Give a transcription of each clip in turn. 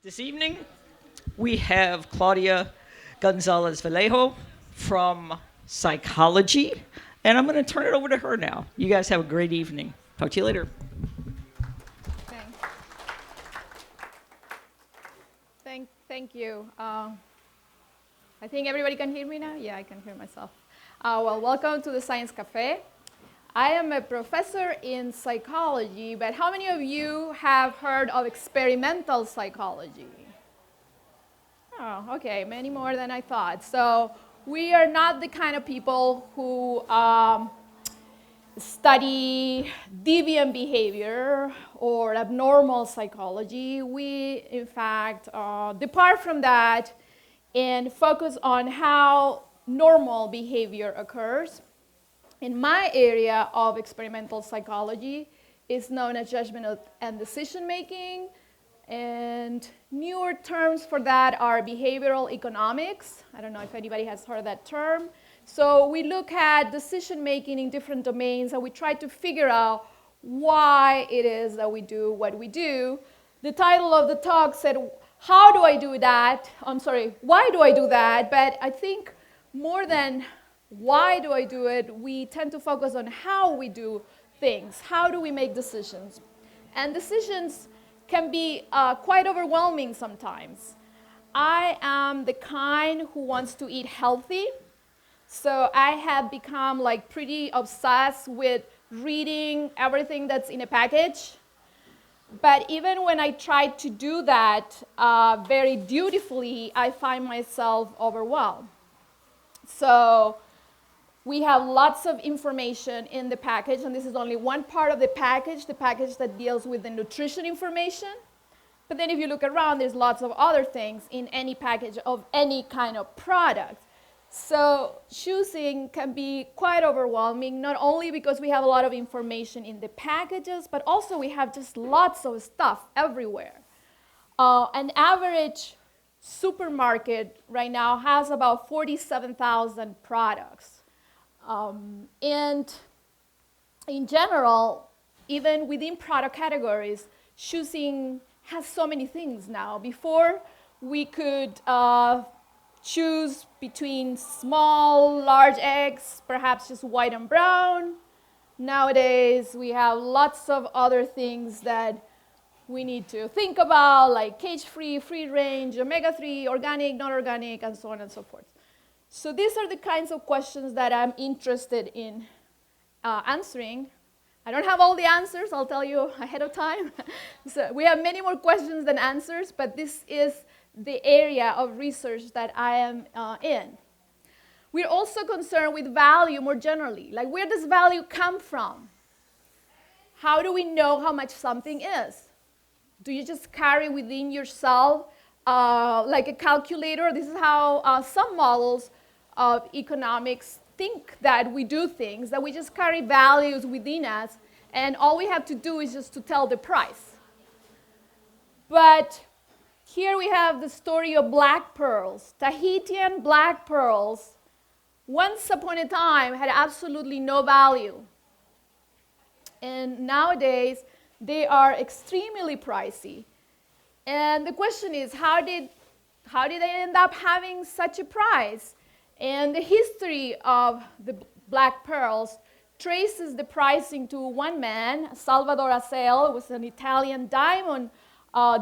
This evening, we have Claudia Gonzales-Vallejo from psychology, and I'm going to turn it over to her now. You guys have a great evening. Talk to you later. Thank you. I think everybody can hear me now? Yeah, I can hear myself. Welcome to the Science Cafe. I am a professor in psychology, but how many of you have heard of experimental psychology? Oh, okay, many more than I thought. So we are not the kind of people who study deviant behavior or abnormal psychology. We, in fact, depart from that and focus on how normal behavior occurs. In my area of experimental psychology is known as judgment and decision making, and newer terms for that are behavioral economics. I don't know if anybody has heard that term. So we look at decision making in different domains and we try to figure out why it is that we do what we do. The title of the talk said, how do I do that? Why do I do that? But I think more than why do I do it, we tend to focus on how we do things. How do we make decisions? And decisions can be quite overwhelming sometimes. I am the kind who wants to eat healthy, so I have become like pretty obsessed with reading everything that's in a package. But even when I try to do that very dutifully, I find myself overwhelmed. So we have lots of information in the package, and this is only one part of the package that deals with the nutrition information. But then if you look around, there's lots of other things in any package of any kind of product. So choosing can be quite overwhelming, not only because we have a lot of information in the packages, but also we have just lots of stuff everywhere. An average supermarket right now has about 47,000 products. And in general, even within product categories, choosing has so many things now. Before, we could choose between small, large eggs, perhaps just white and brown. Nowadays, we have lots of other things that we need to think about, like cage-free, free-range, omega-3, organic, non-organic, and so on and so forth. So these are the kinds of questions that I'm interested in answering. I don't have all the answers, I'll tell you ahead of time. So we have many more questions than answers, but this is the area of research that I am in. We're also concerned with value more generally. Like, where does value come from? How do we know how much something is? Do you just carry within yourself like a calculator? This is how some models of economics think that we do things, that we just carry values within us, and all we have to do is just to tell the price. But here we have the story of black pearls. Tahitian black pearls, once upon a time, had absolutely no value. And nowadays, they are extremely pricey. And the question is, how did they end up having such a price? And the history of the black pearls traces the pricing to one man, Salvador Asel, was an Italian diamond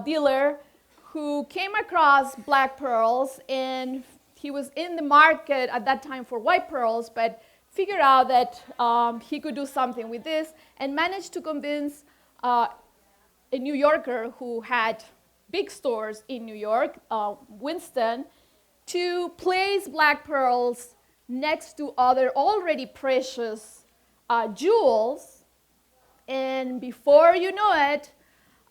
dealer who came across black pearls, and he was in the market at that time for white pearls, but figured out that he could do something with this and managed to convince a New Yorker who had big stores in New York, Winston, to place black pearls next to other already precious jewels. And before you know it,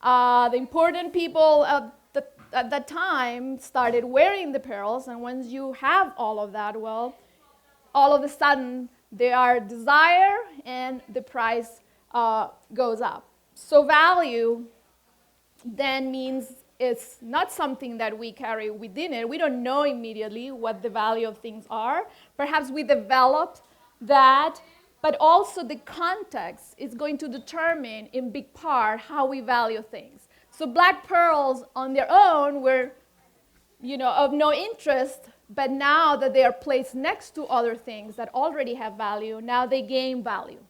the important people at that time started wearing the pearls. And once you have all of that, well, all of a sudden they are desired and the price goes up. So value then means it's not something that we carry within it. We don't know immediately what the value of things are. Perhaps we developed that, but also the context is going to determine in big part how we value things. So So black pearls on their own were, of no interest, but now that they are placed next to other things that already have value, now they gain value.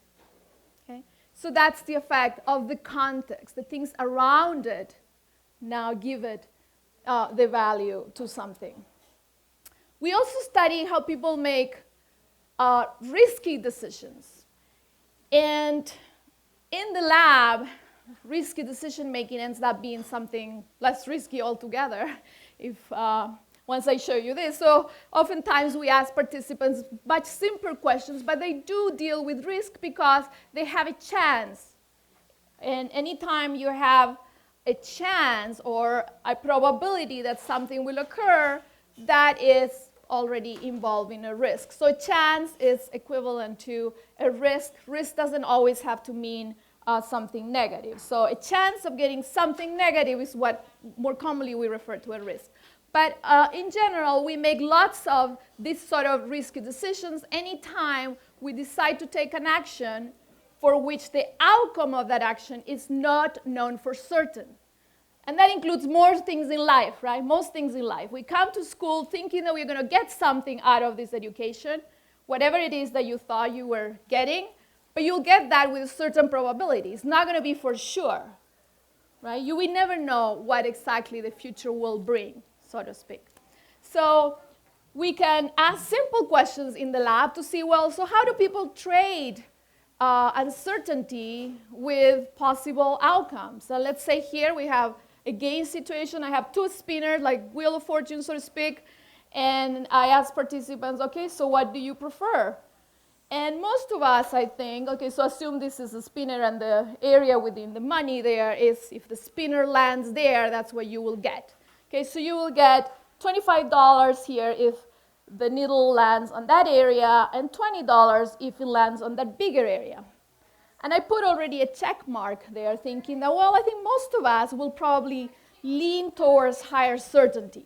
Okay? So that's the effect of the context. The things around it now give it the value to something. We also study how people make risky decisions. And in the lab, risky decision making ends up being something less risky altogether once I show you this. So oftentimes we ask participants much simpler questions, but they do deal with risk because they have a chance. And anytime you have a chance or a probability that something will occur, that is already involving a risk. So a chance is equivalent to a risk. Risk doesn't always have to mean something negative. So a chance of getting something negative is what more commonly we refer to as risk. But in general, we make lots of these sort of risky decisions anytime we decide to take an action for which the outcome of that action is not known for certain. And that includes more things in life, right? Most things in life. We come to school thinking that we're going to get something out of this education, whatever it is that you thought you were getting, but you'll get that with a certain probability. It's not going to be for sure, right? You will never know what exactly the future will bring, so to speak. So we can ask simple questions in the lab to see, well, so how do people trade uncertainty with possible outcomes? So let's say here we have a game situation. I have two spinners, like Wheel of Fortune, so to speak, and I ask participants, okay, so what do you prefer? And most of us, I think, okay, so assume this is a spinner and the area within the money there is, if the spinner lands there, that's what you will get. Okay, so you will get $25 here if the needle lands on that area, and $20 if it lands on that bigger area. And I put already a check mark there thinking that, well, I think most of us will probably lean towards higher certainty.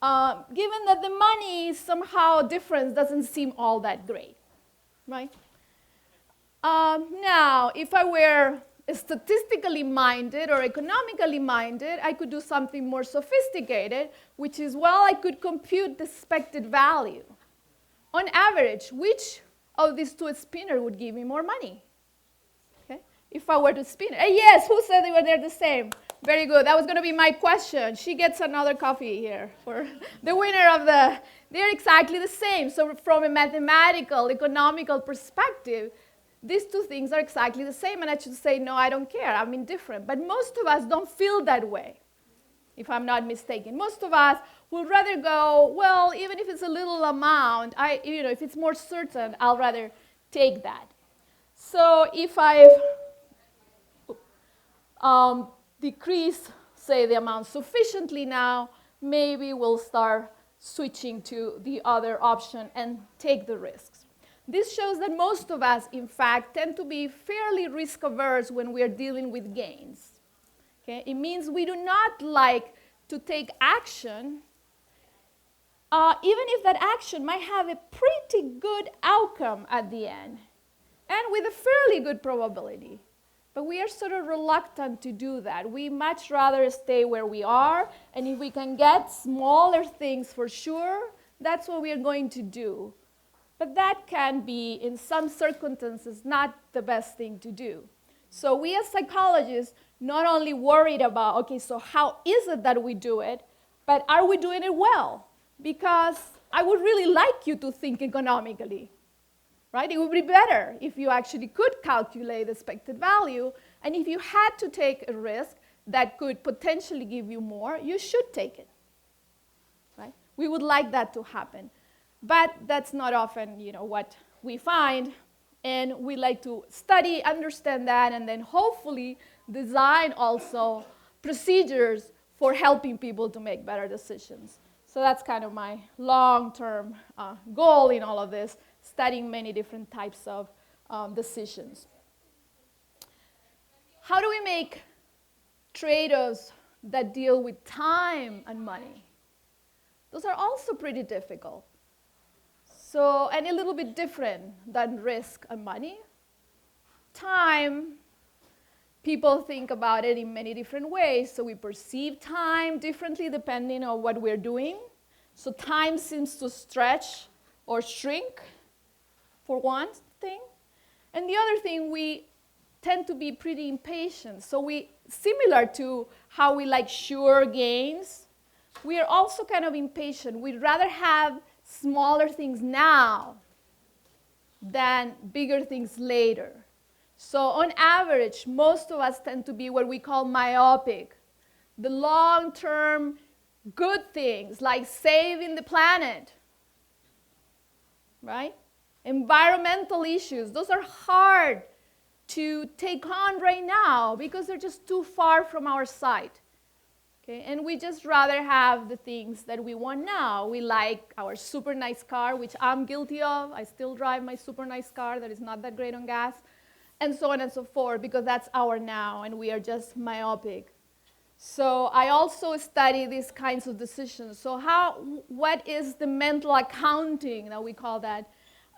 Given that the money somehow difference doesn't seem all that great, right? Now, if I were statistically minded or economically minded, I could do something more sophisticated, which is, well, I could compute the expected value. On average, which of these two spinners would give me more money? Okay? If I were to spin it. Yes, who said they're the same? Very good. That was going to be my question. She gets another coffee here for the winner of the... They're exactly the same. So from a mathematical, economical perspective, these two things are exactly the same. And I should say, no, I don't care. I'm indifferent. But most of us don't feel that way, if I'm not mistaken. Most of us would rather go, well, even if it's a little amount, if it's more certain, I'll rather take that. So if I decrease, say, the amount sufficiently now, maybe we'll start switching to the other option and take the risks. This shows that most of us, in fact, tend to be fairly risk-averse when we are dealing with gains. Okay? It means we do not like to take action, even if that action might have a pretty good outcome at the end, and with a fairly good probability. But we are sort of reluctant to do that. We much rather stay where we are, and if we can get smaller things for sure, that's what we are going to do. But that can be, in some circumstances, not the best thing to do. So we as psychologists not only worried about, okay, so how is it that we do it, but are we doing it well? Because I would really like you to think economically. Right? It would be better if you actually could calculate the expected value, and if you had to take a risk that could potentially give you more, you should take it. Right? We would like that to happen. But that's not often, what we find, and we like to study, understand that, and then hopefully design also procedures for helping people to make better decisions. So that's kind of my long-term goal in all of this, studying many different types of decisions. How do we make trade-offs that deal with time and money? Those are also pretty difficult. So, and a little bit different than risk and money. Time, people think about it in many different ways. So we perceive time differently depending on what we're doing. So time seems to stretch or shrink, for one thing. And the other thing, we tend to be pretty impatient. So similar to how we like sure gains, we are also kind of impatient. We'd rather have smaller things now than bigger things later. So on average, most of us tend to be what we call myopic. The long-term good things, like saving the planet, right? Environmental issues, those are hard to take on right now because they're just too far from our sight. Okay? And we just rather have the things that we want now. We like our super nice car, which I'm guilty of. I still drive my super nice car that is not that great on gas, and so on and so forth, because that's our now, and we are just myopic. So I also study these kinds of decisions. So what is the mental accounting that we call that,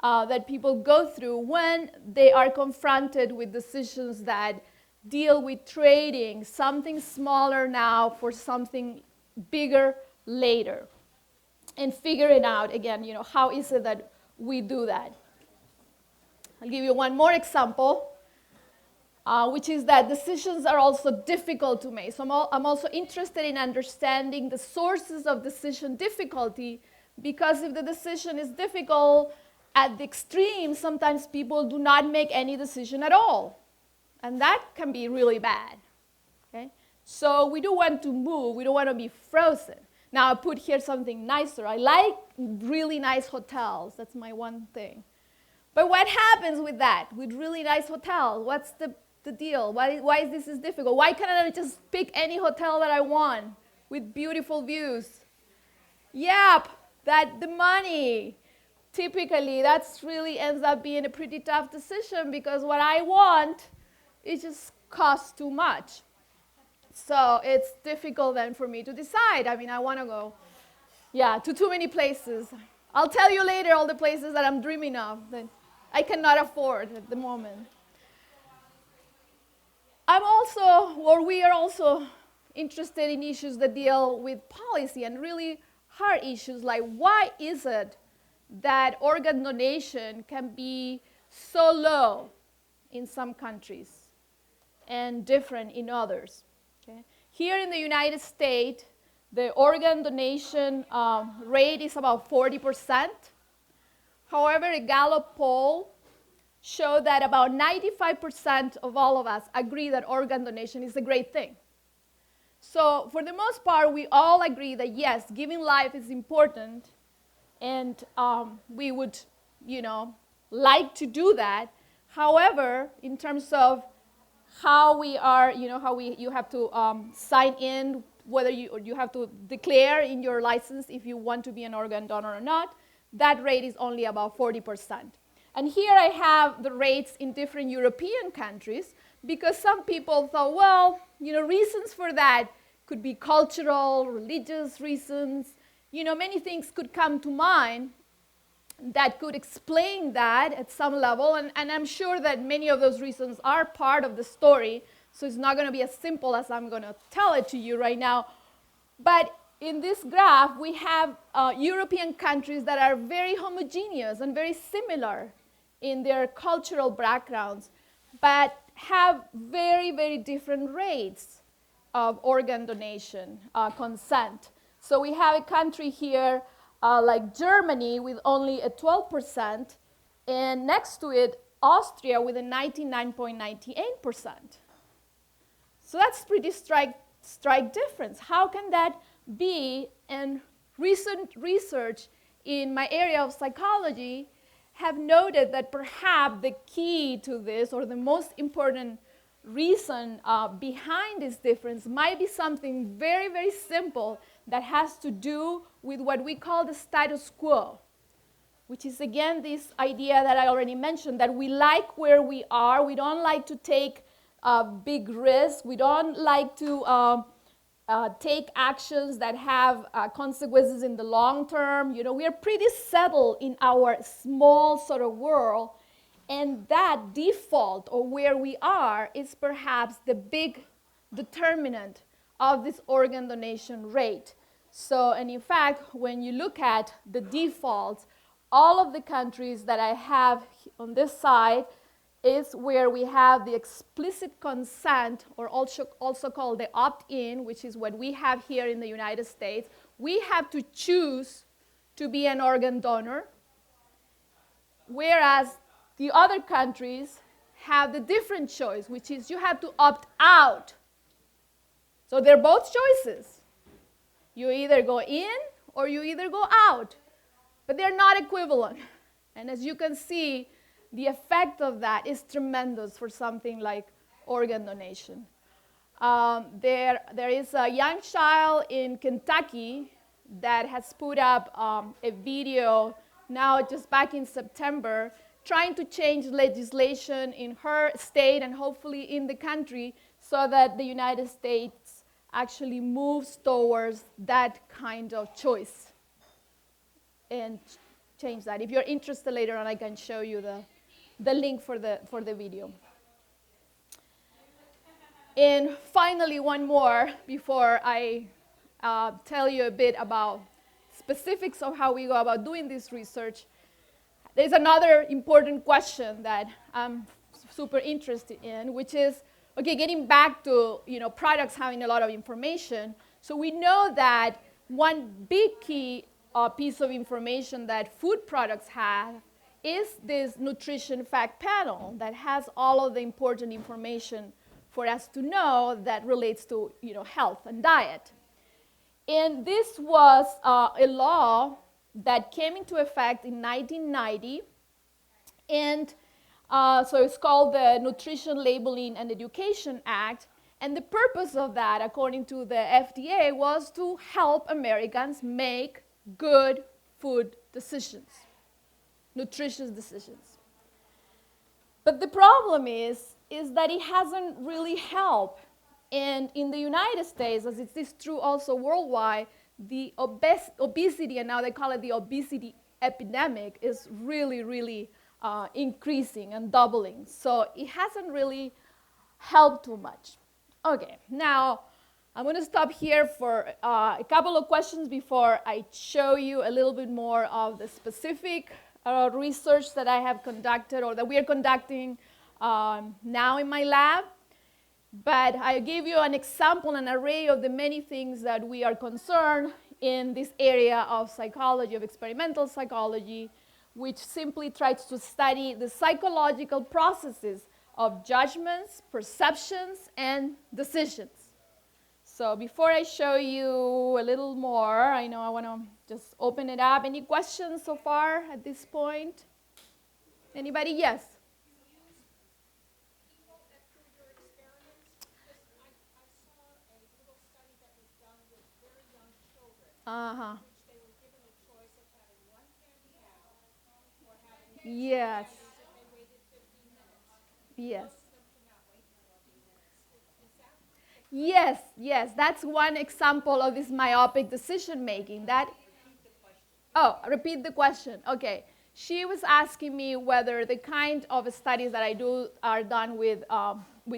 that people go through when they are confronted with decisions that deal with trading something smaller now for something bigger later, and figuring out, again, how is it that we do that? I'll give you one more example, which is that decisions are also difficult to make. So I'm also interested in understanding the sources of decision difficulty, because if the decision is difficult at the extreme, sometimes people do not make any decision at all. And that can be really bad. Okay? So we do want to move. We don't want to be frozen. Now I put here something nicer. I like really nice hotels. That's my one thing. But what happens with that, with really nice hotels? What's the deal? Why is this difficult? Why can't I just pick any hotel that I want with beautiful views? Yep, the money. Typically, that's really ends up being a pretty tough decision, because what I want, it just costs too much. So it's difficult then for me to decide. I mean, I want to go, to too many places. I'll tell you later all the places that I'm dreaming of that I cannot afford at the moment. We are also interested in issues that deal with policy and really hard issues, like why is it that organ donation can be so low in some countries and different in others. Okay? Here in the United States, the organ donation rate is about 40%. However, a Gallup poll showed that about 95% of all of us agree that organ donation is a great thing. So for the most part, we all agree that yes, giving life is important, and we would, like to do that. However, in terms of how we are, you have to sign in, whether you have to declare in your license if you want to be an organ donor or not, that rate is only about 40%. And here I have the rates in different European countries, because some people thought, well, reasons for that could be cultural, religious reasons. Many things could come to mind that could explain that at some level, and I'm sure that many of those reasons are part of the story, so it's not going to be as simple as I'm going to tell it to you right now. But in this graph, we have European countries that are very homogeneous and very similar in their cultural backgrounds, but have very, very different rates of organ donation consent. So we have a country here like Germany with only a 12%, and next to it, Austria with a 99.98%. So that's pretty strike difference. How can that be? And recent research in my area of psychology have noted that perhaps the key to this, or the most important reason behind this difference, might be something very, very simple that has to do with what we call the status quo, which is, again, this idea that I already mentioned, that we like where we are. We don't like to take big risks. We don't like to take actions that have consequences in the long term. We are pretty settled in our small sort of world, And that default, or where we are, is perhaps the big determinant of this organ donation rate. So, and in fact, when you look at the defaults, all of the countries that I have on this side is where we have the explicit consent, or also called the opt-in, which is what we have here in the United States. We have to choose to be an organ donor, whereas the other countries have the different choice, which is you have to opt out. So they're both choices. You either go in or you either go out, but they're not equivalent. And as you can see, the effect of that is tremendous for something like organ donation. There is a young child in Kentucky that has put up a video now just back in September trying to change legislation in her state and hopefully in the country so that the United States actually moves towards that kind of choice and change that. If you're interested later on, I can show you the link for the video. And finally, one more before I tell you a bit about specifics of how we go about doing this research. There's another important question that I'm super interested in, which is, okay, getting back to products having a lot of information. So we know that one big key piece of information that food products have is this nutrition fact panel that has all of the important information for us to know that relates to health and diet. And this was a law that came into effect in 1990, and so it's called the Nutrition Labeling and Education Act. And the purpose of that, according to the FDA, was to help Americans make good food decisions, nutritious decisions. But the problem is that it hasn't really helped. And in the United States, as it is true also worldwide, the obesity, and now they call it the obesity epidemic, is really, really increasing and doubling. So it hasn't really helped too much. Okay, now I'm going to stop here for a couple of questions before I show you a little bit more of the specific research that I have conducted or that we are conducting now in my lab. But I gave you an example, an array of the many things that we are concerned in this area of psychology, of experimental psychology, which simply tries to study the psychological processes of judgments, perceptions, and decisions. So before I show you a little more, I know I want to just open it up. Any questions so far at this point? Anybody? Yes? Uh-huh. Yes. Yes. Yes, yes, that's one example of this myopic decision making. Repeat the question. Okay. She was asking me whether the kind of studies that I do are done with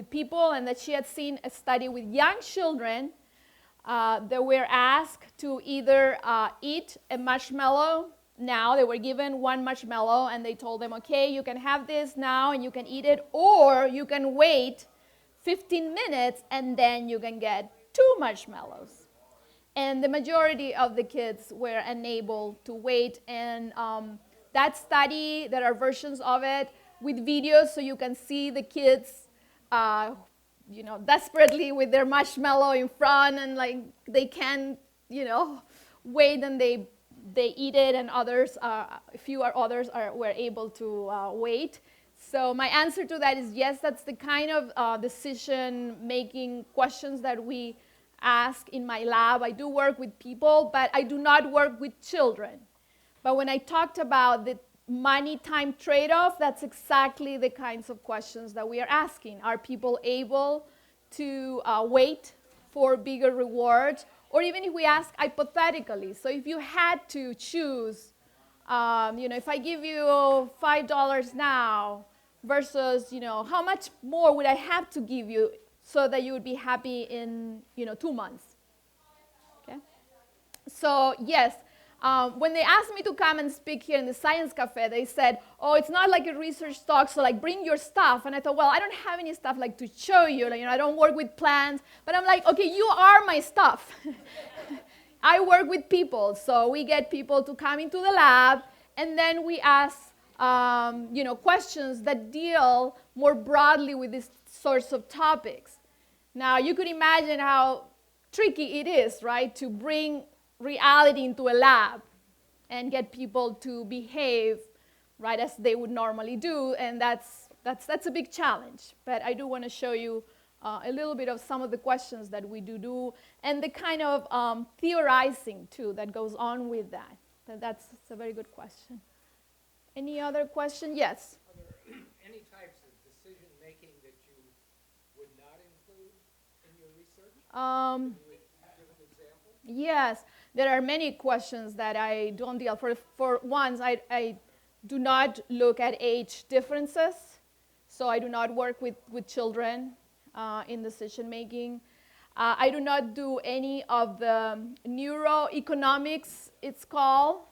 people, and that she had seen a study with young children that were asked to either eat a marshmallow now. They were given one marshmallow, and they told them, okay, you can have this now, and you can eat it, or you can wait 15 minutes, and then you can get 2 marshmallows. And the majority of the kids were unable to wait. And that study, there are versions of it with videos, so you can see the kids desperately with their marshmallow in front, and like they can't, wait, and they eat it, and others, were able to wait. So my answer to that is yes, that's the kind of decision-making questions that we ask in my lab. I do work with people, but I do not work with children. But when I talked about the money-time trade-off, that's exactly the kinds of questions that we are asking. Are people able to wait for bigger rewards? Or even if we ask hypothetically, so if you had to choose, if I give you $5 now, versus, how much more would I have to give you so that you would be happy in, 2 months. Okay? So yes, when they asked me to come and speak here in the Science Cafe, they said, oh, it's not like a research talk, so like bring your stuff. And I thought, well, I don't have any stuff like to show you. Like, I don't work with plants. But I'm like, okay, you are my stuff. I work with people, so we get people to come into the lab, and then we ask questions that deal more broadly with these sorts of topics. Now, you could imagine how tricky it is, right, to bring reality into a lab and get people to behave, right, as they would normally do, and that's a big challenge. But I do want to show you a little bit of some of the questions that we do, and the kind of theorizing, too, that goes on with that. That's a very good question. Any other question? Yes? Are there any types of decision-making that you would not include in your research? Can you give an example? Yes. There are many questions that I don't deal. For once, I do not look at age differences, so I do not work with children in decision making. I do not do any of the neuroeconomics, it's called,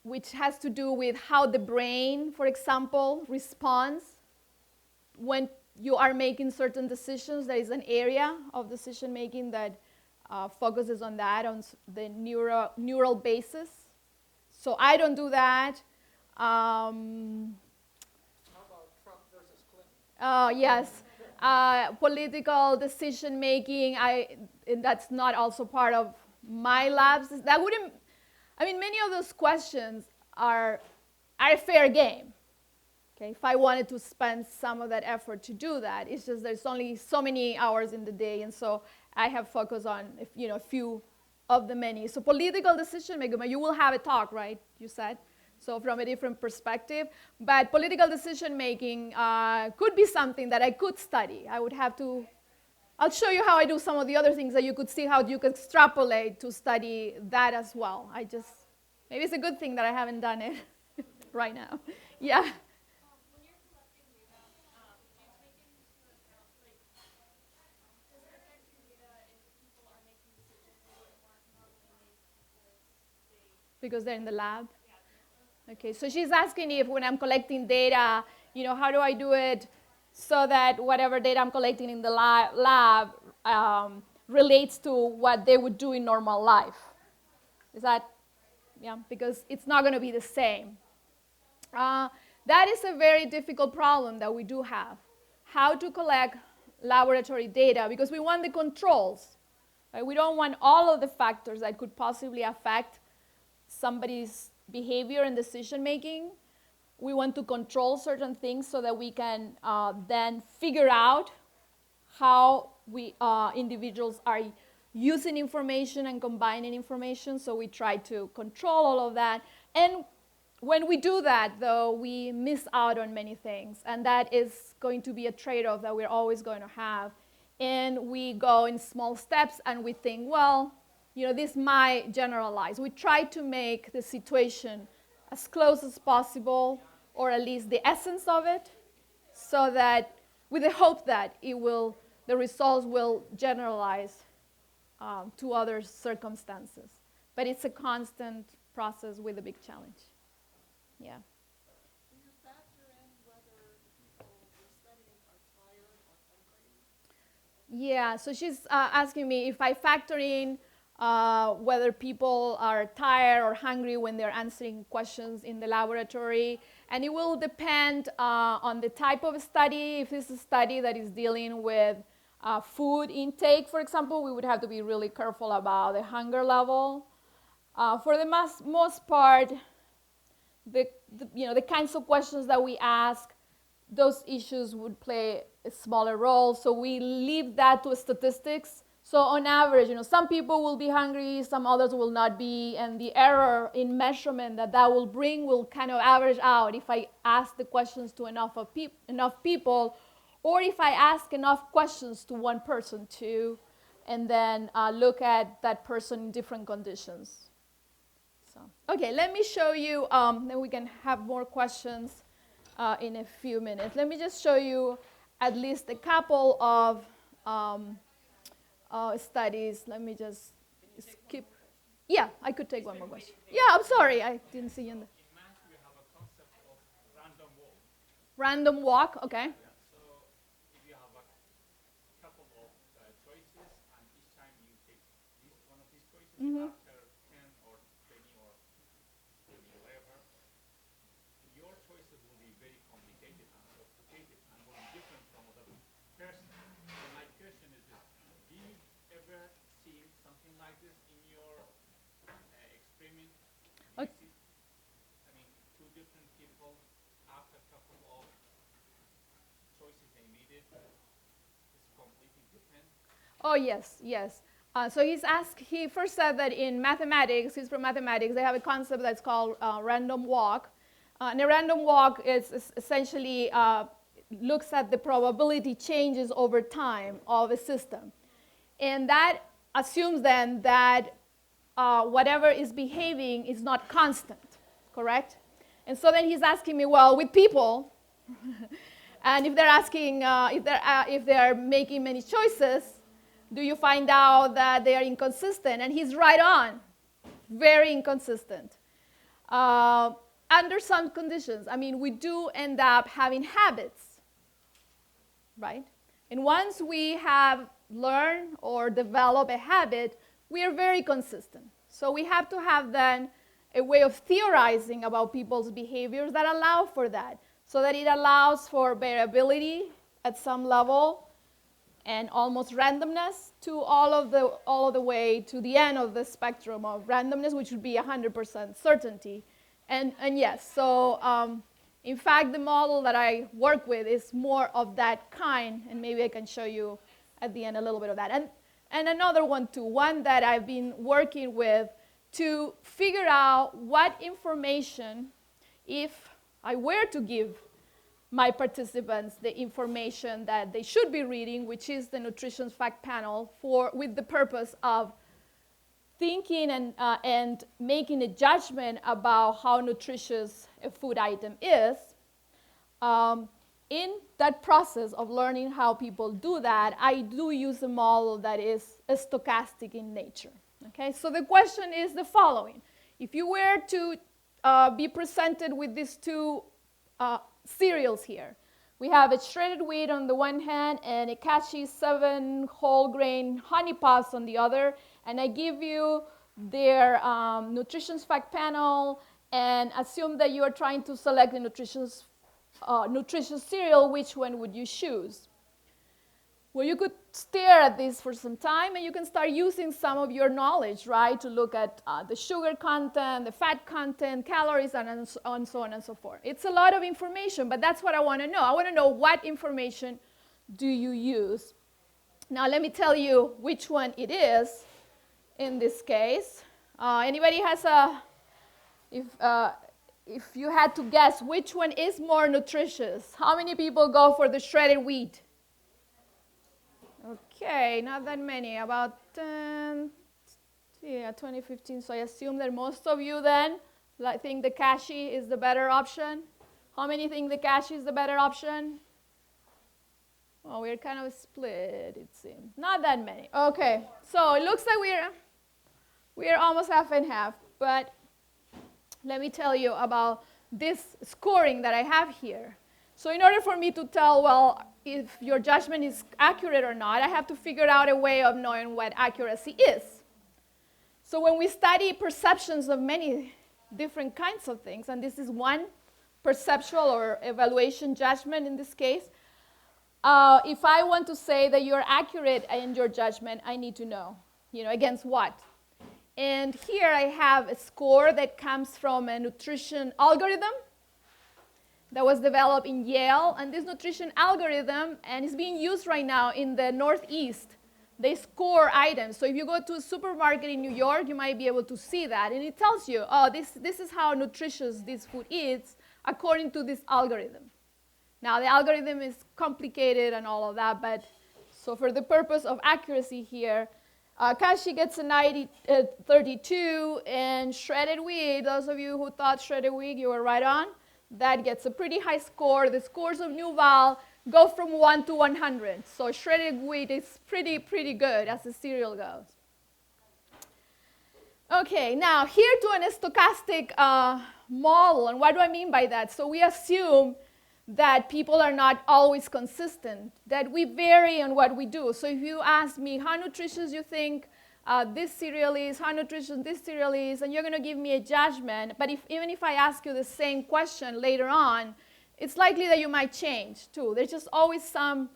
which has to do with how the brain, for example, responds when you are making certain decisions. There is an area of decision making that focuses on that, on the neural basis. So I don't do that. How about Trump versus Clinton? Yes, political decision making. And that's not also part of my labs. That wouldn't. I mean, many of those questions are a fair game. Okay, if I wanted to spend some of that effort to do that, it's just there's only so many hours in the day, and so I have focused on a few of the many. So political decision making, you will have a talk, right? You said. So from a different perspective. But political decision making could be something that I could study. I would have to, I'll show you how I do some of the other things that you could see how you could extrapolate to study that as well. Maybe it's a good thing that I haven't done it right now. Yeah. When you're collecting data, do you take into account, does it affect your data if people are making decisions they wouldn't normally make Because they're in the lab? Okay, so she's asking if when I'm collecting data, how do I do it so that whatever data I'm collecting in the lab relates to what they would do in normal life. Is that, yeah, because it's not going to be the same. That is a very difficult problem that we do have. How to collect laboratory data, because we want the controls. Right? We don't want all of the factors that could possibly affect somebody's behavior and decision making. We want to control certain things so that we can then figure out how individuals are using information and combining information. So we try to control all of that. And when we do that, though, we miss out on many things. And that is going to be a trade-off that we're always going to have. And we go in small steps and we think, well, this might generalize. We try to make the situation as close as possible, or at least the essence of it, so that with the hope that the results will generalize to other circumstances. But it's a constant process with a big challenge. Yeah. Do you factor in whether people you're studying are tired or hungry? Yeah, so she's asking me if I factor in whether people are tired or hungry when they're answering questions in the laboratory. And it will depend on the type of study. If it's a study that is dealing with food intake, for example, we would have to be really careful about the hunger level. For the most part, the kinds of questions that we ask, those issues would play a smaller role. So we leave that to statistics. So on average, some people will be hungry, some others will not be, and the error in measurement that will bring will kind of average out if I ask the questions to enough people, or if I ask enough questions to one person too, and then look at that person in different conditions. So Okay, let me show you, then we can have more questions in a few minutes. Let me just show you at least a couple of studies. Let me just skip. Yeah, I could take one more question. Yeah, I'm sorry, I didn't see you in the. In math, we have a concept of random walk. Random walk, okay. So if you have a couple of choices, and each time you take one of these choices, after 10 or 20 or 30, whatever, your choices will be very complicated and sophisticated and will be different from other person. So my question is this: do you ever see something like this in your experiment? Do you see, I mean, two different people after a couple of choices they made it is completely different? Oh, yes, yes. So he first said that in mathematics, he's from mathematics, they have a concept that's called random walk. And a random walk is essentially looks at the probability changes over time of a system. And that assumes then that whatever is behaving is not constant, correct? And so then he's asking me, well, with people, and if they're asking, if they're making many choices, do you find out that they are inconsistent? And he's right on, very inconsistent. Under some conditions, I mean, we do end up having habits, right? And once we have learned or developed a habit, we are very consistent. So we have to have then a way of theorizing about people's behaviors that allow for that, so that it allows for variability at some level and almost randomness to all of the way to the end of the spectrum of randomness, which would be 100% certainty. And yes, so in fact, the model that I work with is more of that kind, and maybe I can show you at the end a little bit of that. And another one too, one that I've been working with to figure out what information, if I were to give my participants the information that they should be reading, which is the nutrition fact panel, with the purpose of thinking and making a judgment about how nutritious a food item is. In that process of learning how people do that, I do use a model that is stochastic in nature. Okay, so the question is the following: if you were to be presented with these two cereals here, we have a shredded wheat on the one hand and a catchy 7 whole grain honey pots on the other, and I give you their nutrition fact panel and assume that you are trying to select the nutritious cereal, which one would you choose? Well, you could stare at this for some time and you can start using some of your knowledge, right, to look at the sugar content, the fat content, calories, and so on and so forth. It's a lot of information, but that's what I want to know. I want to know what information do you use. Now, let me tell you which one it is in this case. Anybody has if you had to guess which one is more nutritious, how many people go for the shredded wheat? Okay, not that many, about 10, yeah, 2015. So I assume that most of you then think the cashew is the better option. How many think the cashew is the better option? Well, we're kind of split, it seems. Not that many. Okay, so it looks like we're almost half and half. But let me tell you about this scoring that I have here. So in order for me to tell, well, if your judgment is accurate or not, I have to figure out a way of knowing what accuracy is. So when we study perceptions of many different kinds of things, and this is one perceptual or evaluation judgment in this case, if I want to say that you're accurate in your judgment, I need to know, against what? And here I have a score that comes from a nutrition algorithm that was developed in Yale, and this nutrition algorithm, and it's being used right now in the Northeast. They score items. So if you go to a supermarket in New York, you might be able to see that, and it tells you, oh, this is how nutritious this food is according to this algorithm. Now, the algorithm is complicated and all of that, but so for the purpose of accuracy here, Cashew gets a 32, and shredded wheat, those of you who thought shredded wheat, you were right on. That gets a pretty high score. The scores of Nuval go from 1 to 100. So shredded wheat is pretty good as the cereal goes. Okay, now here to a stochastic model. And what do I mean by that? So we assume that people are not always consistent, that we vary on what we do. So if you ask me how nutritious you think this cereal is, how nutritious this cereal is, and you're going to give me a judgment, but even if I ask you the same question later on, it's likely that you might change too. There's just always some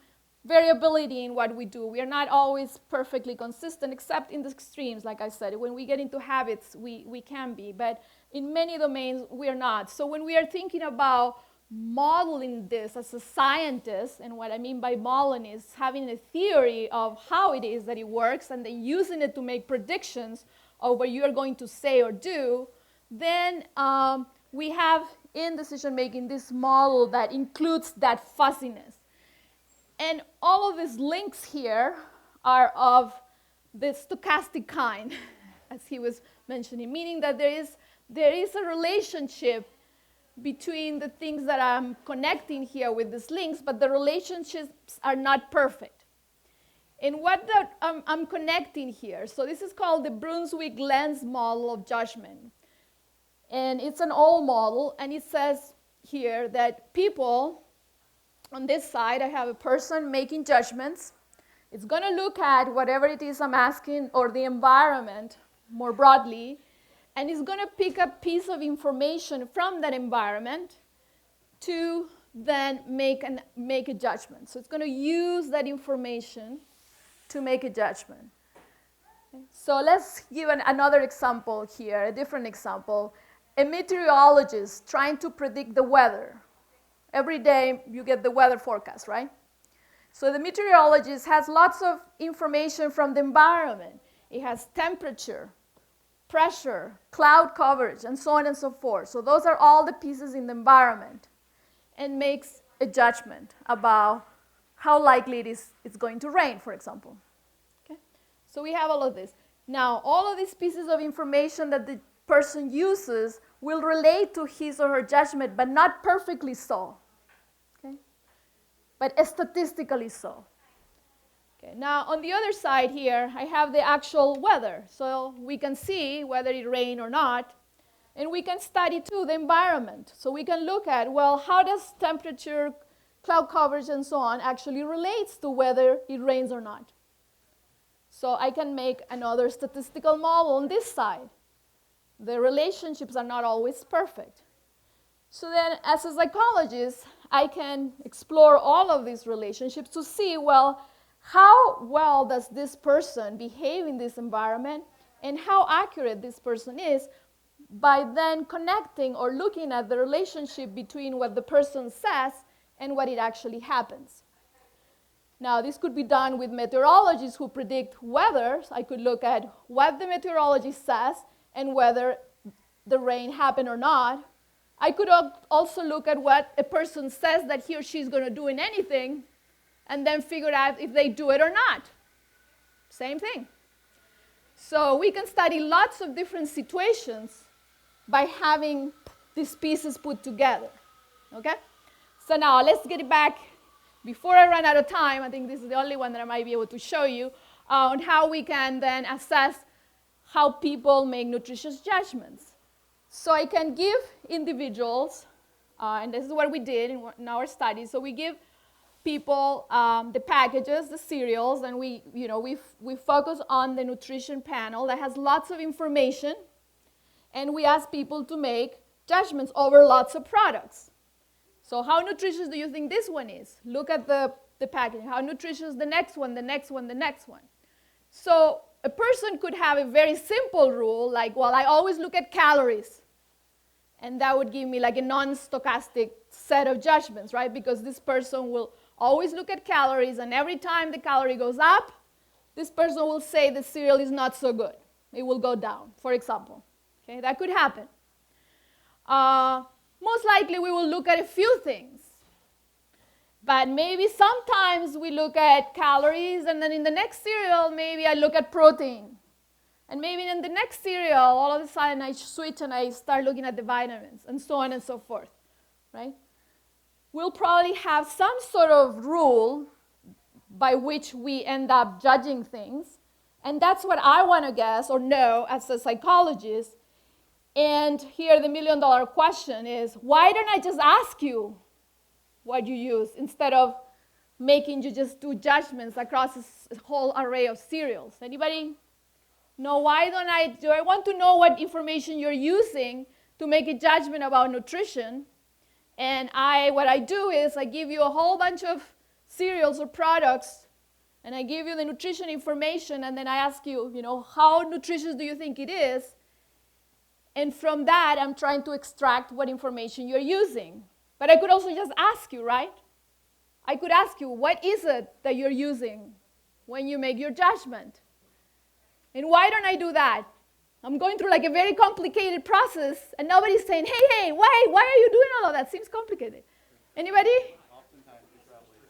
variability in what we do. We are not always perfectly consistent, except in the extremes, like I said. When we get into habits, we can be, but in many domains, we are not. So when we are thinking about modeling this as a scientist, and what I mean by modeling is having a theory of how it is that it works and then using it to make predictions of what you are going to say or do, then we have in decision making this model that includes that fuzziness. And all of these links here are of the stochastic kind, as he was mentioning, meaning that there is a relationship between the things that I'm connecting here with these links, but the relationships are not perfect. And what I'm connecting here, so this is called the Brunswick lens model of judgment. And it's an old model, and it says here that people, on this side, I have a person making judgments. It's going to look at whatever it is I'm asking, or the environment more broadly, and it's going to pick a piece of information from that environment to then make a judgment. So it's going to use that information to make a judgment. Okay. So let's give another example here, a different example. A meteorologist trying to predict the weather. Every day you get the weather forecast, right? So the meteorologist has lots of information from the environment. It has temperature, pressure, cloud coverage, and so on and so forth. So those are all the pieces in the environment, and makes a judgment about how likely it is it's going to rain, for example. Okay? So we have all of this. Now, all of these pieces of information that the person uses will relate to his or her judgment, but not perfectly so. Okay? But statistically so. Okay, now, on the other side here, I have the actual weather. So we can see whether it rained or not. And we can study, too, the environment. So we can look at, well, how does temperature, cloud coverage, and so on actually relates to whether it rains or not. So I can make another statistical model on this side. The relationships are not always perfect. So then, as a psychologist, I can explore all of these relationships to see, well, how well does this person behave in this environment, and how accurate this person is, by then connecting or looking at the relationship between what the person says and what it actually happens. Now, this could be done with meteorologists who predict weather. So I could look at what the meteorologist says and whether the rain happened or not. I could also look at what a person says that he or she is going to do in anything, and then figure out if they do it or not. Same thing. So we can study lots of different situations by having these pieces put together. Okay? So now let's get it back. Before I run out of time, I think this is the only one that I might be able to show you, on how we can then assess how people make nutritious judgments. So I can give individuals, and this is what we did in our study. So we give people the packages, the cereals, and we focus on the nutrition panel that has lots of information, and we ask people to make judgments over lots of products. So how nutritious do you think this one is? Look at the packaging. How nutritious the next one, the next one, the next one. So a person could have a very simple rule, like, well, I always look at calories. And that would give me like a non-stochastic set of judgments, right? Because this person will always look at calories, and every time the calorie goes up, this person will say the cereal is not so good. It will go down, for example. Okay, that could happen. Most likely, we will look at a few things. But maybe sometimes we look at calories, and then in the next cereal, maybe I look at protein. And maybe in the next cereal, all of a sudden I switch and I start looking at the vitamins, and so on and so forth, right? We'll probably have some sort of rule by which we end up judging things. And that's what I want to guess or know as a psychologist. And here the million-dollar question is, why don't I just ask you what you use instead of making you just do judgments across a whole array of cereals? Anybody know why don't I? Do I want to know what information you're using to make a judgment about nutrition? And what I do is I give you a whole bunch of cereals or products, and I give you the nutrition information, and then I ask you, how nutritious do you think it is? And from that, I'm trying to extract what information you're using. But I could also just ask you, right? I could ask you, what is it that you're using when you make your judgment? And why don't I do that? I'm going through like a very complicated process, and nobody's saying, hey, why are you doing all of that? Seems complicated. Anybody? Oftentimes you probably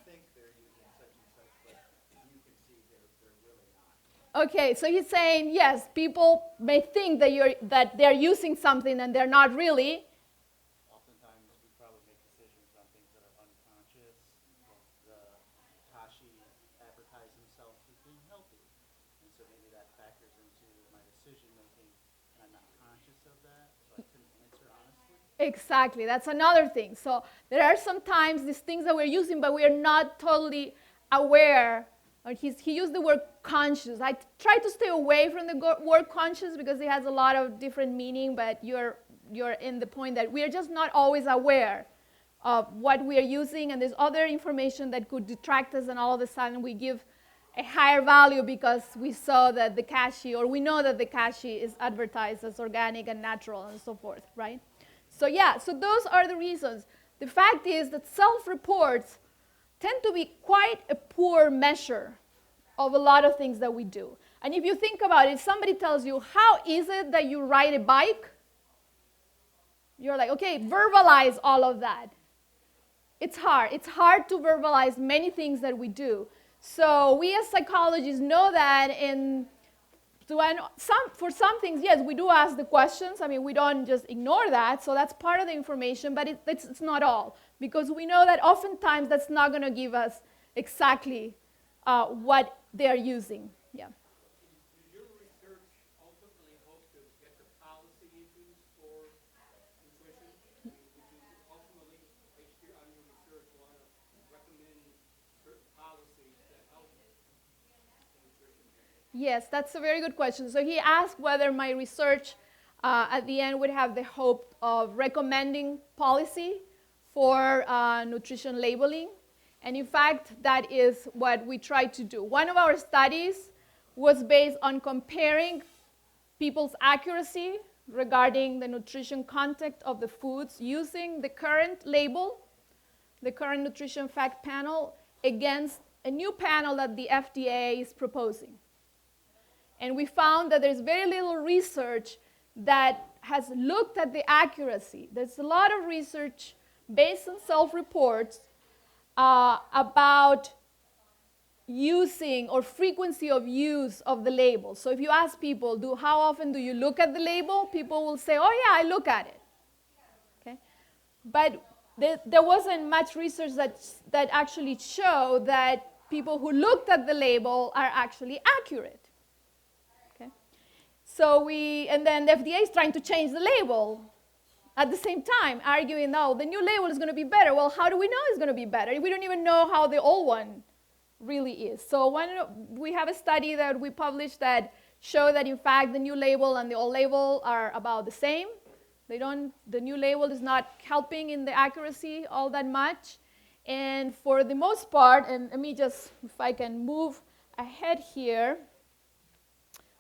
think they're using such and such, but you can see they're really not. Okay, so he's saying, yes, people may think that they're using something and they're not really. Oftentimes we probably make decisions on things that are unconscious. The Tashi advertise themselves as being healthy, and so maybe that factors into my decision making, and I'm not conscious of that, so I couldn't answer honestly. Exactly, that's another thing. So there are sometimes these things that we're using, but we are not totally aware. Or he used the word conscious. I try to stay away from the word conscious because it has a lot of different meaning, but you're in the point that we are just not always aware of what we are using, and there's other information that could detract us, and all of a sudden we give a higher value because we saw that the cashew, or we know that the cashew is advertised as organic and natural and so forth, right? So yeah, so those are the reasons. The fact is that self-reports tend to be quite a poor measure of a lot of things that we do. And if you think about it, if somebody tells you, how is it that you ride a bike? You're like, okay, verbalize all of that. It's hard. It's hard to verbalize many things that we do. So we as psychologists know that for some things, yes, we do ask the questions. I mean, we don't just ignore that. So that's part of the information, but it's not all. Because we know that oftentimes that's not going to give us exactly what they're using. Yeah. Did your research ultimately hope to get the policy issues for nutrition? Would you ultimately, based on your research, want to recommend certain policies that help nutrition? Yes, that's a very good question. So he asked whether my research at the end would have the hope of recommending policy for nutrition labeling. And in fact, that is what we tried to do. One of our studies was based on comparing people's accuracy regarding the nutrition content of the foods using the current label, the current nutrition fact panel, against a new panel that the FDA is proposing. And we found that there's very little research that has looked at the accuracy. There's a lot of research based on self-reports about using or frequency of use of the label. So if you ask people, how often do you look at the label? People will say, oh yeah, I look at it. Okay? But there wasn't much research that actually showed that people who looked at the label are actually accurate. Okay? So and then the FDA is trying to change the label at the same time, arguing, no, the new label is going to be better. Well, how do we know it's going to be better? We don't even know how the old one really is. So we have a study that we published that show that, in fact, the new label and the old label are about the same. The new label is not helping in the accuracy all that much. And for the most part, and let me just, if I can move ahead here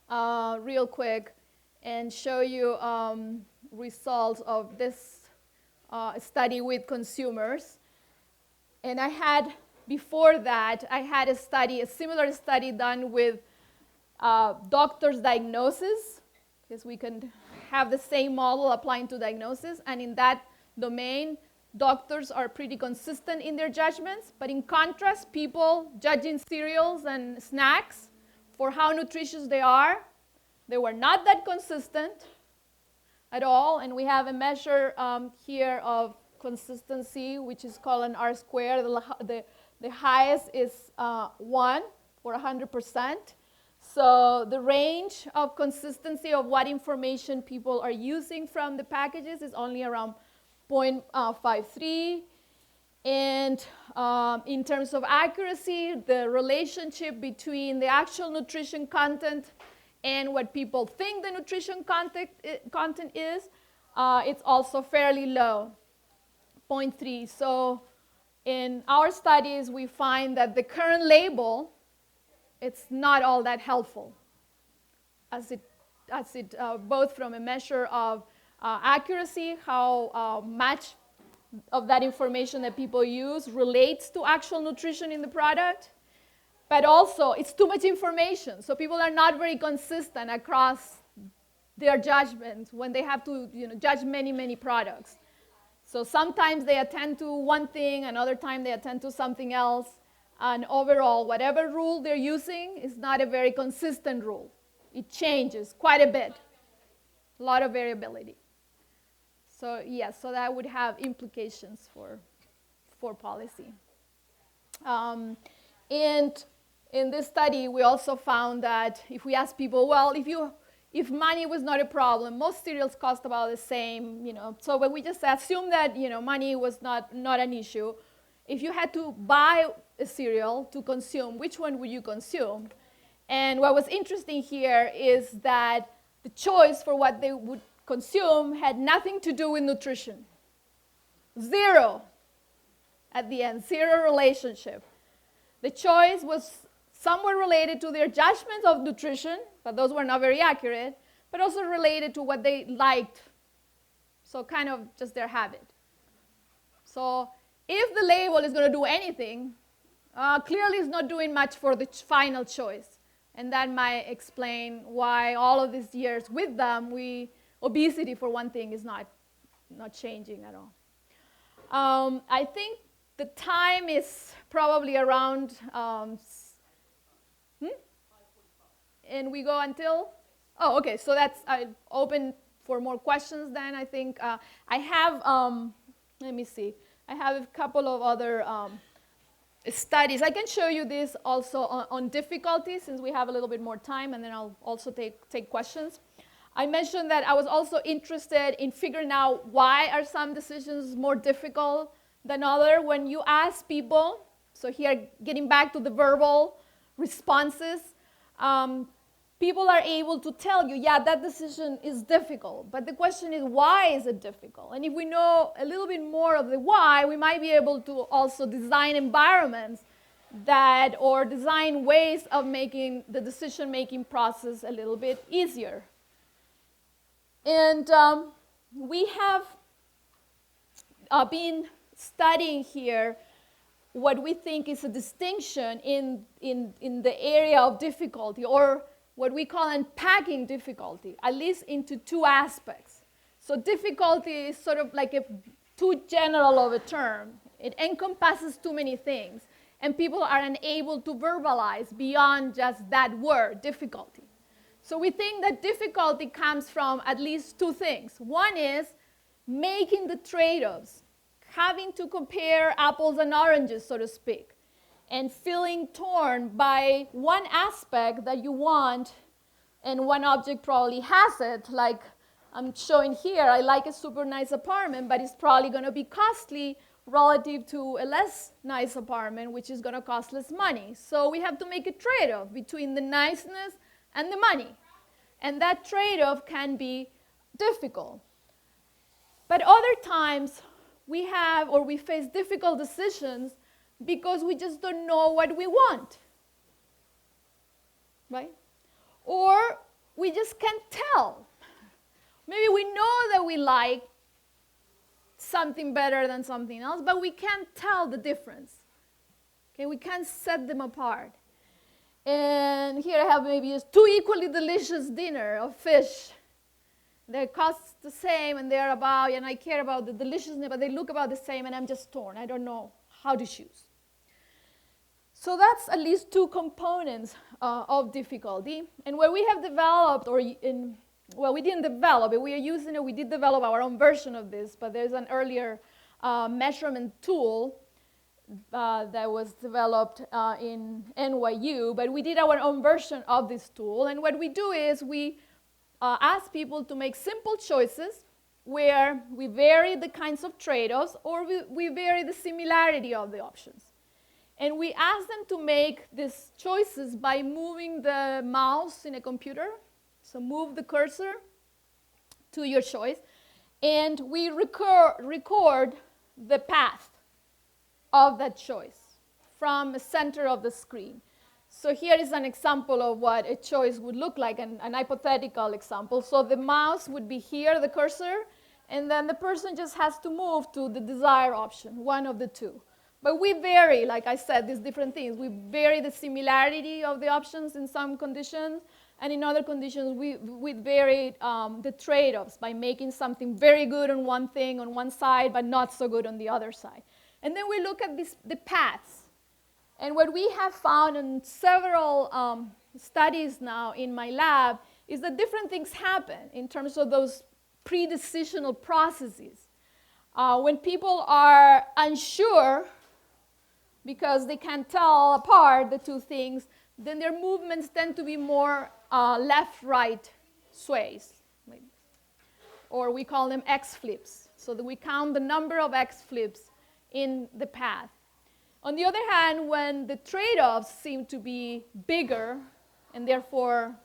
real quick and show you results of this study with consumers. And before that, I had a similar study done with doctors' diagnosis, because we can have the same model applying to diagnosis. And in that domain, doctors are pretty consistent in their judgments, but in contrast, people judging cereals and snacks for how nutritious they are, they were not that consistent at all. And we have a measure here of consistency, which is called an R squared. The highest is 1 for 100%. So the range of consistency of what information people are using from the packages is only around 0.53. And in terms of accuracy, the relationship between the actual nutrition content and what people think the nutrition content is, it's also fairly low, 0.3. So in our studies, we find that the current label, it's not all that helpful, as it both from a measure of accuracy, how much of that information that people use relates to actual nutrition in the product, but also it's too much information. So people are not very consistent across their judgments when they have to judge many, many products. So sometimes they attend to one thing, another time they attend to something else. And overall, whatever rule they're using is not a very consistent rule. It changes quite a bit, a lot of variability. So yes, so that would have implications for policy. And in this study, we also found that if we ask people, well, if money was not a problem, most cereals cost about the same, So when we just assume that money was not an issue, if you had to buy a cereal to consume, which one would you consume? And what was interesting here is that the choice for what they would consume had nothing to do with nutrition. Zero at the end, zero relationship. The choice was somewhat related to their judgments of nutrition, but those were not very accurate, but also related to what they liked. So kind of just their habit. So if the label is going to do anything, clearly it's not doing much for the final choice. And that might explain why all of these years with them, obesity, for one thing, is not changing at all. I think the time is probably around, and we go until, okay, so that's open for more questions then, I think. I have, let me see, I have a couple of other studies. I can show you this also on difficulty, since we have a little bit more time, and then I'll also take questions. I mentioned that I was also interested in figuring out why are some decisions more difficult than other. When you ask people, so here getting back to the verbal responses, people are able to tell you, yeah, that decision is difficult. But the question is, why is it difficult? And if we know a little bit more of the why, we might be able to also design environments or design ways of making the decision-making process a little bit easier. And we have been studying here what we think is a distinction in the area of difficulty, or what we call unpacking difficulty, at least into two aspects. So difficulty is sort of like too general of a term. It encompasses too many things, and people are unable to verbalize beyond just that word, difficulty. So we think that difficulty comes from at least two things. One is making the trade-offs, having to compare apples and oranges, so to speak, and feeling torn by one aspect that you want, and one object probably has it, like I'm showing here. I like a super nice apartment, but it's probably going to be costly relative to a less nice apartment, which is going to cost less money. So we have to make a trade-off between the niceness and the money. And that trade-off can be difficult. But other times, we face difficult decisions because we just don't know what we want, right? Or we just can't tell. Maybe we know that we like something better than something else, but we can't tell the difference. Okay, we can't set them apart. And here I have maybe just two equally delicious dinner of fish They cost the same, and they're about, and I care about the deliciousness, but they look about the same, and I'm just torn. I don't know how to choose. So that's at least two components of difficulty. And what we have developed, well, we didn't develop it, we are using it, we did develop our own version of this, but there's an earlier measurement tool that was developed in NYU, but we did our own version of this tool. And what we do is we ask people to make simple choices where we vary the kinds of trade-offs or we vary the similarity of the options. And we ask them to make these choices by moving the mouse in a computer. So move the cursor to your choice. And we record the path of that choice from the center of the screen. So here is an example of what a choice would look like, an hypothetical example. So the mouse would be here, the cursor, and then the person just has to move to the desired option, one of the two. But we vary, like I said, these different things. We vary the similarity of the options in some conditions, and in other conditions, we vary the trade-offs by making something very good on one thing on one side, but not so good on the other side. And then we look at the paths. And what we have found in several studies now in my lab is that different things happen in terms of those pre-decisional processes. When people are unsure because they can't tell apart the two things, then their movements tend to be more left-right sways. Or we call them X-flips, so that we count the number of X-flips in the path. On the other hand, when the trade-offs seem to be bigger, and therefore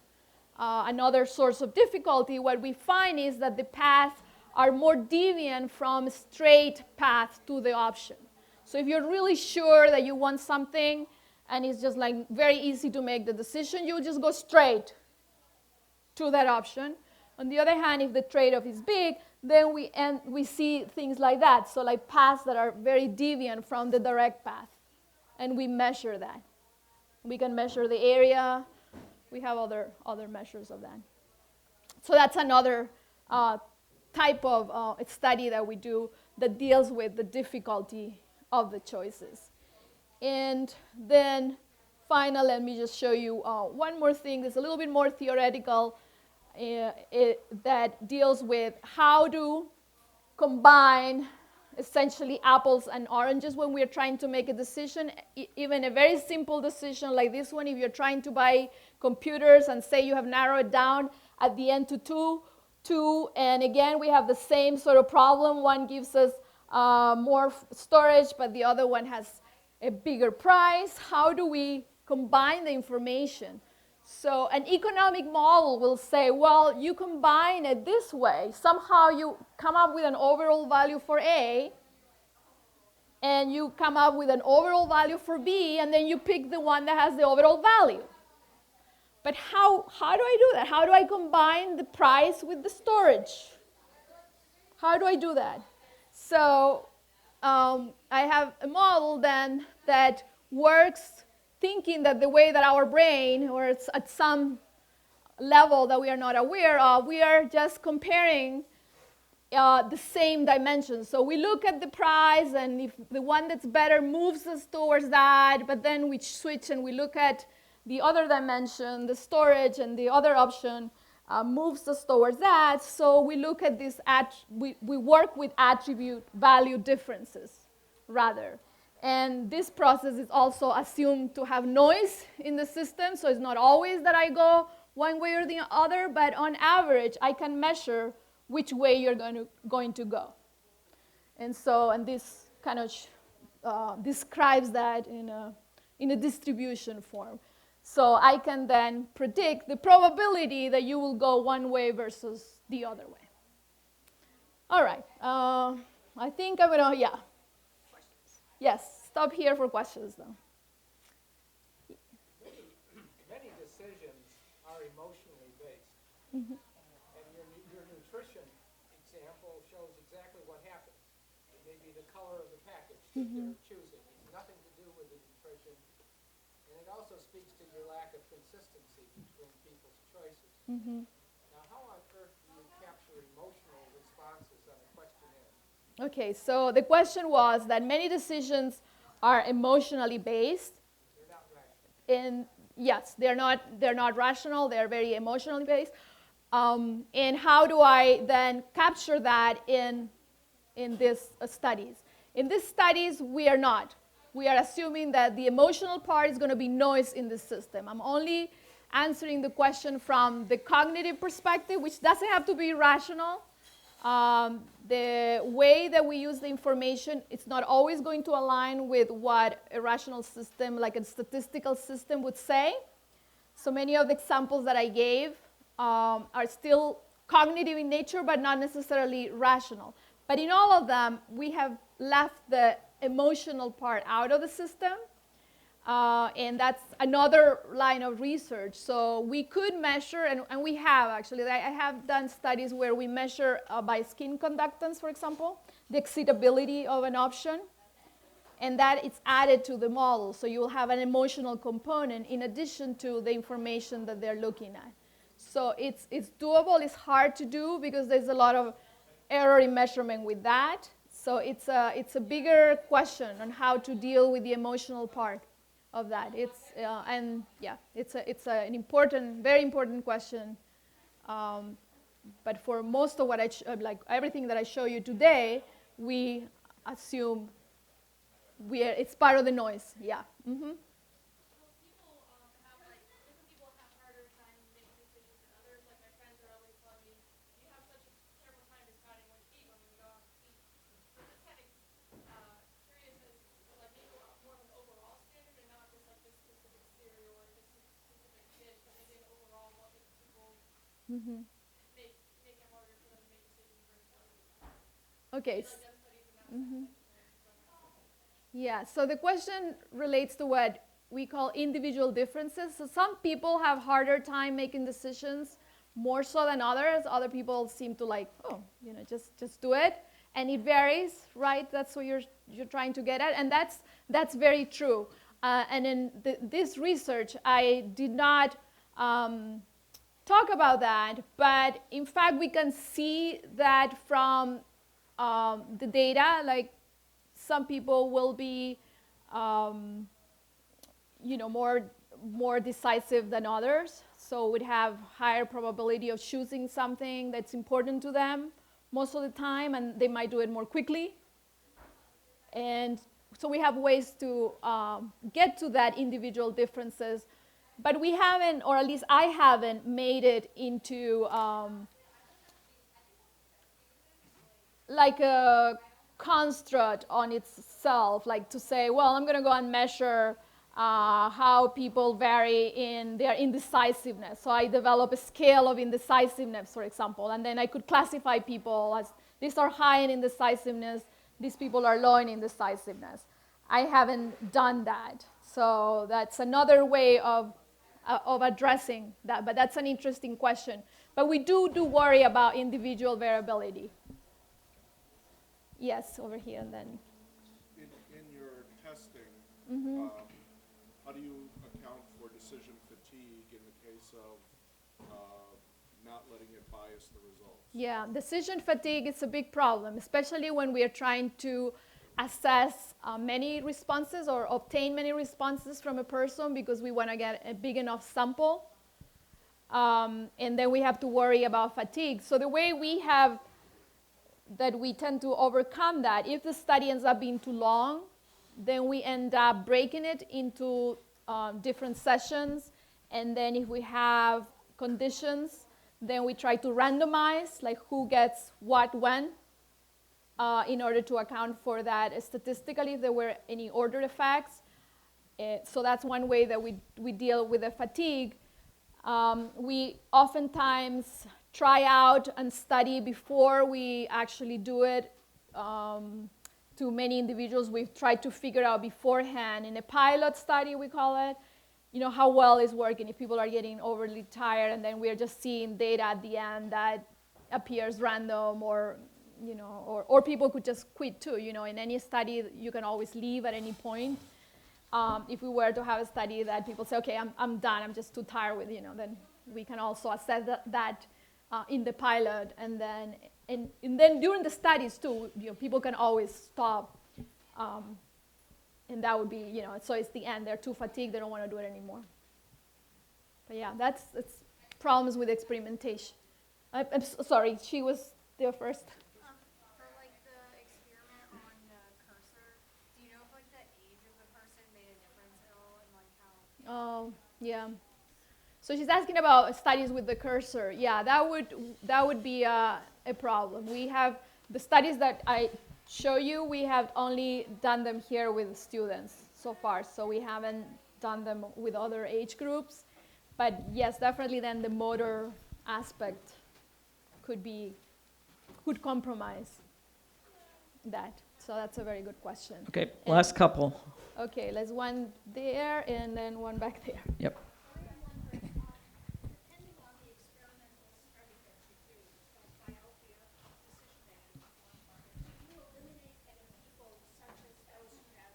another source of difficulty, what we find is that the paths are more deviant from a straight path to the option. So if you're really sure that you want something, and it's just like very easy to make the decision, you just go straight to that option. On the other hand, if the trade-off is big, then we see things like that. So like paths that are very deviant from the direct path. And we measure that. We can measure the area. We have other measures of that. So that's another type of study that we do that deals with the difficulty of the choices. And then finally, let me just show you one more thing that's a little bit more theoretical that deals with how to combine essentially apples and oranges when we're trying to make a decision, even a very simple decision like this one. If you're trying to buy computers and say you have narrowed it down at the end to two, and again, we have the same sort of problem. One gives us more storage, but the other one has a bigger price. How do we combine the information? So an economic model will say, well, you combine it this way. Somehow you come up with an overall value for A, and you come up with an overall value for B, and then you pick the one that has the overall value. But how do I do that? How do I combine the price with the storage? How do I do that? So I have a model then that works thinking that the way that our brain, or it's at some level that we are not aware of, we are just comparing the same dimensions. So we look at the price, and if the one that's better moves us towards that, but then we switch and we look at the other dimension, the storage, and the other option moves us towards that. So we look at this, we work with attribute value differences rather. And this process is also assumed to have noise in the system, so it's not always that I go one way or the other, but on average, I can measure which way you're going to go. And so, and this kind of describes that in a distribution form. So I can then predict the probability that you will go one way versus the other way. All right, I think I'm gonna, yeah. Yes, stop here for questions, though. Many decisions are emotionally based. Mm-hmm. And your nutrition example shows exactly what happens. It may be the color of the package that they're choosing. It's nothing to do with the nutrition. And it also speaks to your lack of consistency between people's choices. Mm-hmm. Now, how on earth do you capture Okay, so the question was that many decisions are emotionally based. And yes, they're not rational, they're very emotionally based. And how do I then capture that in these studies? In these studies, we are not. We are assuming that the emotional part is going to be noise in the system. I'm only answering the question from the cognitive perspective, which doesn't have to be rational. The way that we use the information, it's not always going to align with what a rational system, like a statistical system, would say. So many of the examples that I gave are still cognitive in nature, but not necessarily rational. But in all of them, we have left the emotional part out of the system. And that's another line of research. So we could measure, and we have actually, I have done studies where we measure by skin conductance, for example, the excitability of an option. And that is added to the model. So you will have an emotional component in addition to the information that they're looking at. So it's doable. It's hard to do because there's a lot of error in measurement with that. So it's a bigger question on how to deal with the emotional part of that. It's an important, very important question. But for most of what like everything that I show you today, we assume it's part of the noise. Yeah. Mm-hmm. People have like different people have harder time making decisions than others. Like my friends are always telling me, you have such a terrible time deciding what to eat when we go out to eat. So I'm just kind of curious as to like maybe more of an overall standard and not just like this specific cereal or this specific dish, but maybe an overall what makes people make it harder for them to make decisions for themselves. Okay. Like done studies in that sense. Yeah, so the question relates to what we call individual differences. So some people have harder time making decisions more so than others. Other people seem to like, just do it. And it varies, right? That's what you're trying to get at. And that's very true. And in this research, I did not talk about that. But in fact, we can see that from the data, like some people will be, more decisive than others. So would have higher probability of choosing something that's important to them most of the time, and they might do it more quickly. And so we have ways to get to that individual differences, but we haven't, or at least I haven't, made it into like a construct on itself, like to say, well, I'm going to go and measure how people vary in their indecisiveness. So I develop a scale of indecisiveness, for example, and then I could classify people as these are high in indecisiveness, these people are low in indecisiveness. I haven't done that. So that's another way of addressing that, but that's an interesting question. But we do worry about individual variability. Yes, over here, and then. In your testing, how do you account for decision fatigue in the case of not letting it bias the results? Yeah, decision fatigue is a big problem, especially when we are trying to assess many responses or obtain many responses from a person because we want to get a big enough sample. And then we have to worry about fatigue. So the way we tend to overcome that, if the study ends up being too long, then we end up breaking it into different sessions. And then if we have conditions, then we try to randomize, like who gets what when, in order to account for that statistically if there were any ordered effects. So that's one way that we deal with the fatigue. We oftentimes try out and study before we actually do it to many individuals. We've tried to figure out beforehand in a pilot study, we call it, how well it's working, if people are getting overly tired, and then we're just seeing data at the end that appears random, or people could just quit too. In any study, you can always leave at any point. If we were to have a study that people say, okay, I'm done, I'm just too tired with, then we can also assess that in the pilot, and then during the studies too, people can always stop, and that would be, so it's the end. They're too fatigued, they don't want to do it anymore. But yeah, it's problems with experimentation. I'm sorry, she was there first. For like the experiment on the cursor, do you know if like the age of the person made a difference at all in like how? Oh, yeah. So she's asking about studies with the cursor. Yeah, that would be a problem. We have the studies that I show you. We have only done them here with students so far. So we haven't done them with other age groups. But yes, definitely then the motor aspect could compromise that. So that's a very good question. Okay, last couple. Okay, let's one there and then one back there. Yep. Depending on the experimental study that you do, like myopia, decision making, do you eliminate any people such as those who have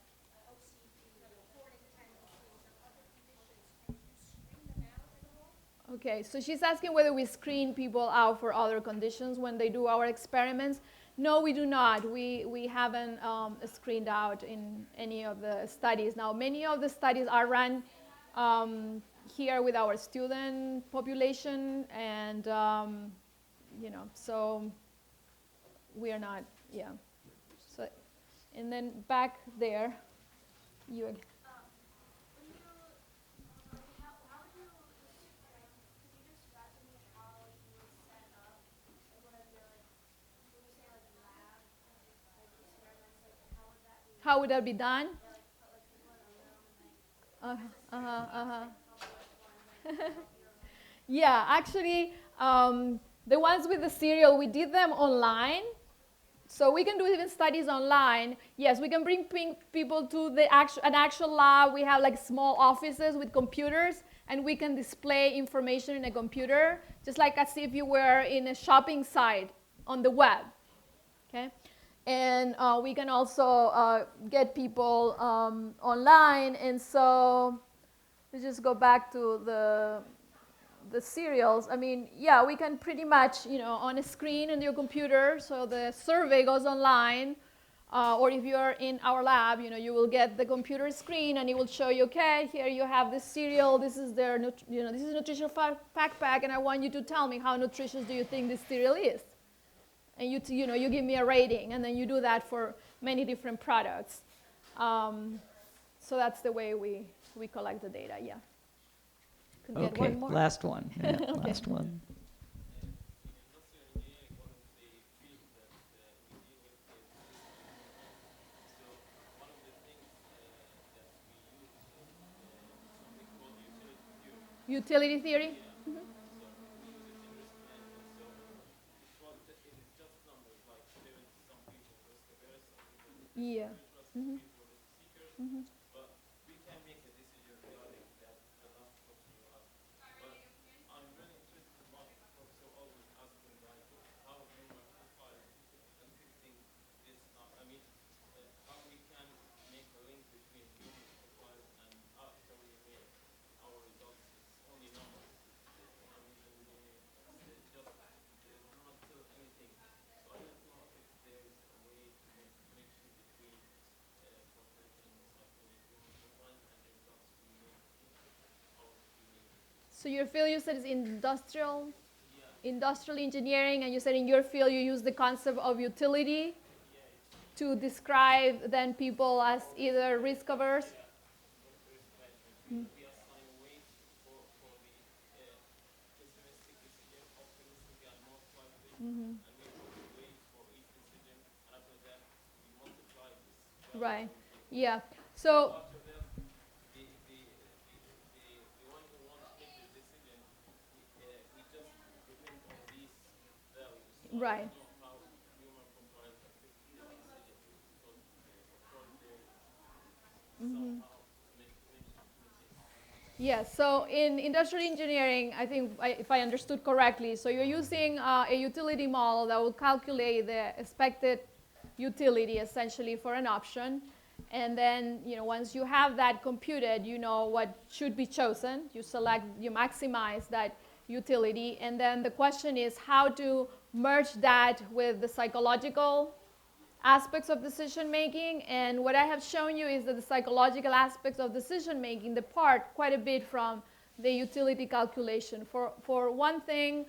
OCD, reporting tendencies, or other conditions, and do you screen them out at all? Okay, so she's asking whether we screen people out for other conditions when they do our experiments. No, we do not. We haven't screened out in any of the studies. Now, many of the studies are run here with our student population, and so we are not, yeah. So, and then back there, you. When you, how would you, could you describe to me how you would set up like one of your like, when you say like lab, like experiments, like how would that be? How would that be done? Yeah, like put like people in a room and like Yeah, actually, the ones with the serial, we did them online. So we can do even studies online. Yes, we can bring people to an actual lab. We have like small offices with computers, and we can display information in a computer, just like as if you were in a shopping site on the web. Okay? And we can also get people online. And so let's just go back to the serials. I mean, yeah, we can pretty much, on a screen in your computer, so the survey goes online, or if you're in our lab, you will get the computer screen and it will show you, okay, here you have this cereal, this is their, this is a nutritional fact pack, and I want you to tell me how nutritious do you think this cereal is. And you give me a rating, and then you do that for many different products. So that's the way we collect the data, yeah. Could get Okay, one more. last one. Yeah, Okay. last one. Utility theory? Yeah. So your field, you said, is industrial engineering, and you said in your field you use the concept of utility to describe then people as either risk averse. Right. Yeah. So. Right. Yes, so in industrial engineering, I think if I understood correctly, so you're using a utility model that will calculate the expected utility essentially for an option. And then, once you have that computed, you know what should be chosen. You select, you maximize that utility. And then the question is how to merge that with the psychological aspects of decision making. And what I have shown you is that the psychological aspects of decision making depart quite a bit from the utility calculation. For one thing,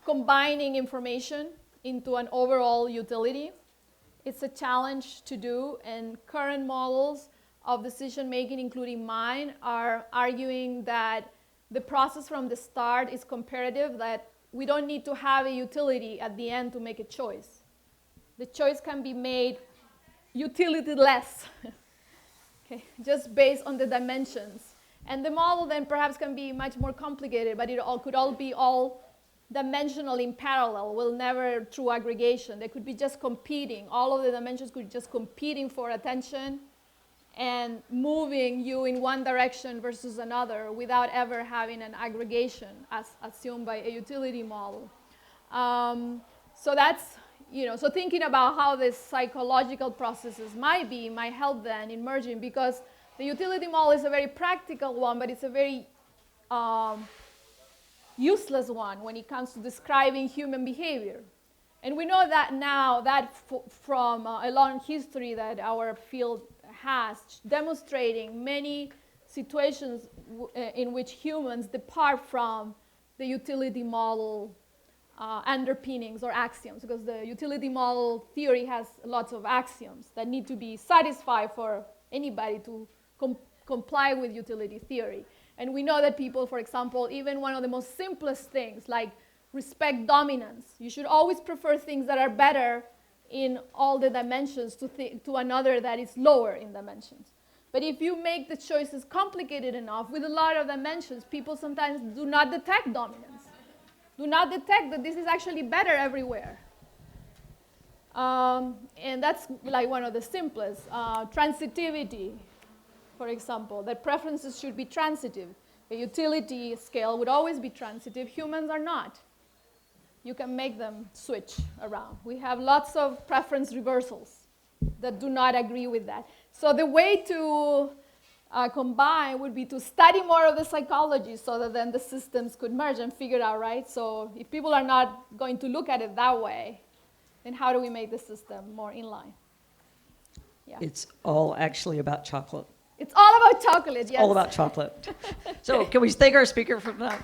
combining information into an overall utility, it's a challenge to do, and current models of decision making, including mine, are arguing that the process from the start is comparative, that we don't need to have a utility at the end to make a choice. The choice can be made utility-less, okay, just based on the dimensions. And the model then perhaps can be much more complicated, but it could all be all dimensional in parallel, will never through aggregation. They could be just competing. All of the dimensions could be just competing for attention and moving you in one direction versus another without ever having an aggregation as assumed by a utility model. So that's, so thinking about how the psychological processes might help then in merging, because the utility model is a very practical one, but it's a very useless one when it comes to describing human behavior. And we know that now, that from a long history that our field has, demonstrating many situations in which humans depart from the utility model underpinnings or axioms, because the utility model theory has lots of axioms that need to be satisfied for anybody to comply with utility theory. And we know that people, for example, even one of the most simplest things, like respect dominance. You should always prefer things that are better in all the dimensions to another that is lower in dimensions. But if you make the choices complicated enough with a lot of dimensions, people sometimes do not detect dominance, do not detect that this is actually better everywhere. And that's like one of the simplest. Transitivity, for example, that preferences should be transitive. A utility scale would always be transitive. Humans are not. You can make them switch around. We have lots of preference reversals that do not agree with that. So the way to combine would be to study more of the psychology so that then the systems could merge and figure out, right? So if people are not going to look at it that way, then how do we make the system more in line? Yeah. It's all actually about chocolate. It's all about chocolate, yes. All about chocolate. So can we thank our speaker from that?